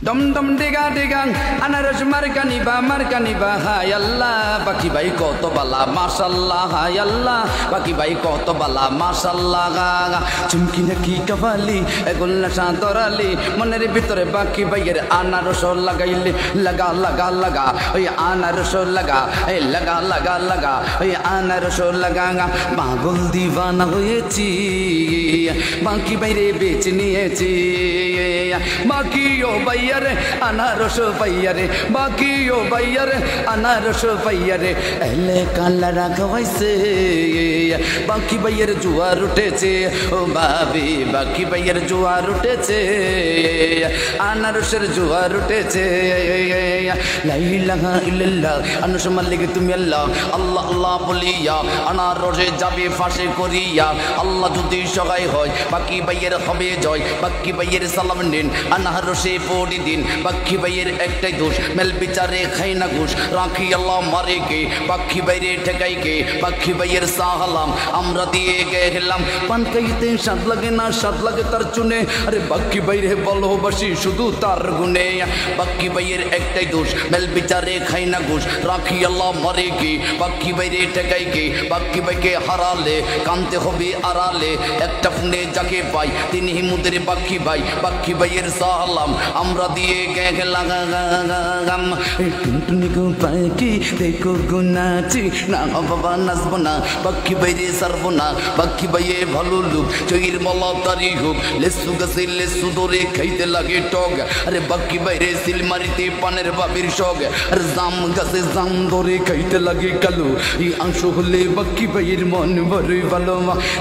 Dum dum diga diga, anaras markani ba, hay Allah, baki bai koto bala, mashallah, hay Allah, baki bai koto bala, mashallah. Chumki naki kavali, egulla shantorali, moneri bitore baki baiyer anaros lagaile, laga, oy anaros laga, laga, oy anaros laga, bagul divana hoyechi, baki baire bech niyechi, baki yo bai अनारस पैयारे बाकी ओ बैयारे अनारस पैयारे एले काला खवाइसे बाकी बैयारे जुआर उठेছে ও ভাবি বাকি बैयार जुआर उठेছে अनारसेर जुआर उठेছে লা ইলাহা ইল্লাল্লাহ আনস মালিক তুমি আল্লাহ আল্লাহ আল্লাহ বলিয়া अनारसे যাবে ফাঁসে করিয়া আল্লাহ যদি সহায় হয় বাকি बैयार হবে জয় বাকি बैयार সালাম নিন अनारसे পড়ি दिन बाकी भाइयर एकटाई दोष मेल बिचारे खाई ना घुष राखी अल्लाह मारे के बाकी भाइरे ठेकाई के बाकी भाइयर साहलाम आमरा दिए गेलाम पान खाइते स्वाद लागे ना स्वाद लागे तार चुने अरे बाकी भाइरे भालोबासी शुधु तार गुणे बाकी भाइयर एकटाई दोष मेल बिचारे खाई ना घुष राखी अल्लाह मारे के बाकी भाइरे ठेकाई के बाकी भाइके हाराले कानते होबे आड़ाले एकटा फुने जाके पाई तिनि मुदेर बाकी भाइयर साहलाम आमरा दिए गेलाम टुनटुनी को पाखी देखो गुनाची ना बाबा नाचबो ना बाकी বাইরে সারবো না বাকি বাইয়ে ভালো লোক চইর মলা তারি হোক লেসু গাছে লেসু ধরে খাইতে লাগে টক আরে বাকি বাইরে সিল মারিতে পানের বাবির শখ আরে জাম গাছে জাম ধরে খাইতে লাগে কালো এই আংশ হলে বাকি বাইয়ের মন বড়ই ভালো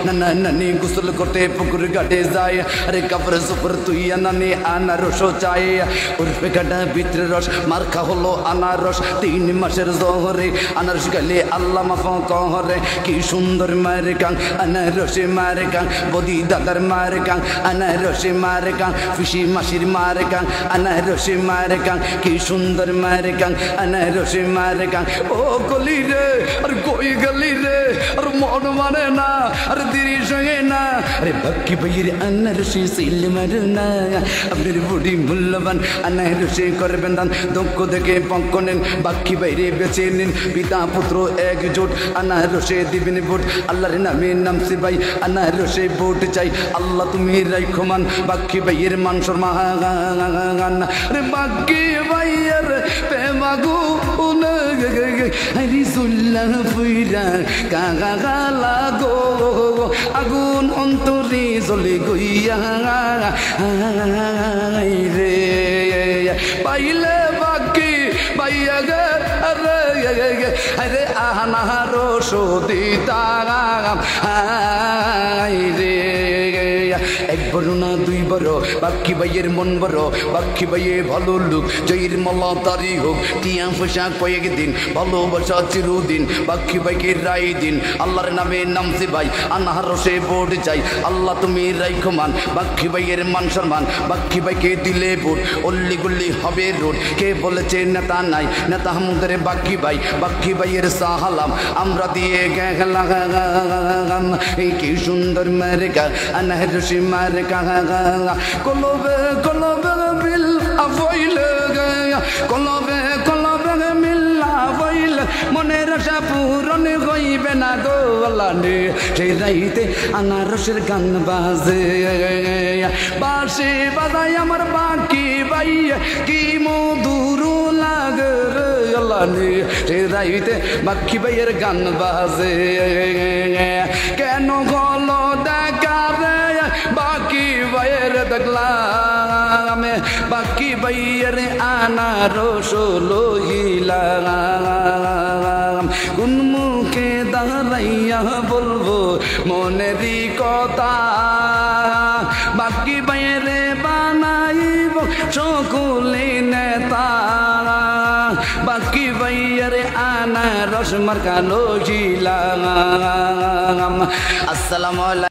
নানা নানি গোসল করতে পুকুর ঘাটে যায় আরে কাপড় সুপর তুই নানি আনারস চাই উর্ফে কাটা ভিতরে রস মার্কা হলো আনারস 3 মাসের জহরে আনারস গেলে আল্লাহ মাফ করে কি সুন্দর মারে কাং আনারসে মারে কাং বদি দাদার মারে কাং আনারসে মারে কাং ফিসি মাসির মারে কাং আনারসে মারে কাং কি সুন্দর মারে কাং আনারসে মারে কাং ও গলি রে আর কই গলি রে আর মন মানে না আর দিরি সঙ্গে না আরে বাকি বাইরে আনারসে সিল মারে না আপনার বুড়ি মূল্যবান अनारसे करबेन दान दक्ष देखे पक्ष नेन बाकी বাইরে बेचे निन पिता पुत्र एकजुट अनारसे दिबेन भोट आल्लाहर नामे नामছে भाई अनारसे भोट चाই আল্লাহ তুমি রাখো মান বাকি ভাইয়ের মান সম্মান রে বাকি ভাইয়ের প্রেমাগু হরি সুল্লাহ পুইরা কাগা লাগো আগুন অন্তরে জ্বলে গইয়া রে পাইলে বাকি বাইয়া গে আরে আনারস দিতাম রে এক বড় না দুই বড় বাকি ভাইয়ের মন বড় বাকি ভাইয়ে ভালো লোক জয়ের মালা তারি হোক টিয়া পয়সা কয়েকদিন ভালোবাসা চিরদিন বাকি ভাইকে রাই দিন আল্লাহর নামে নামছে ভাই আনারসে ভোট চাই আল্লাহ তুমি রাইখো মান বাকি ভাইয়ের মান সম্মান বাকি ভাইকে দিলে ভোট অল্লি গুল্লি হবে রোড কে বলেছে নেতা নাই নেতা আমাদের বাকি ভাইয়ের সাহালাম আমরা দিয়ে গেলাম এই কি সুন্দর মারে গা আনারসে মারে গা কলবে কলবে বিল আফইলে কলবে কলবে মিল আফইলে মনের আশা পূরণ হইবে না গো আল্লাহ নে সেই রাইতে আনারসের গান বাজে বাঁশি বাজায় আমার বাকি ভাই কি মধুর লাগে রে আল্লাহ নে সেই রাইতে বাকি ভাইয়ের গান বাজে কেন গলো দেখা রে বাকি ভাইয়ের দেখলাম বাকি ভাইয়ের আনারস লইলাম কোন মুখে দাঁড়াইয়া বলবো মনেরই কথা বাকি ভাইয়ের বানাইব সকলে নেতা বাকি ভাইয়ের আনারস মার্কা লইলাম আসসালামু আলাইকুম।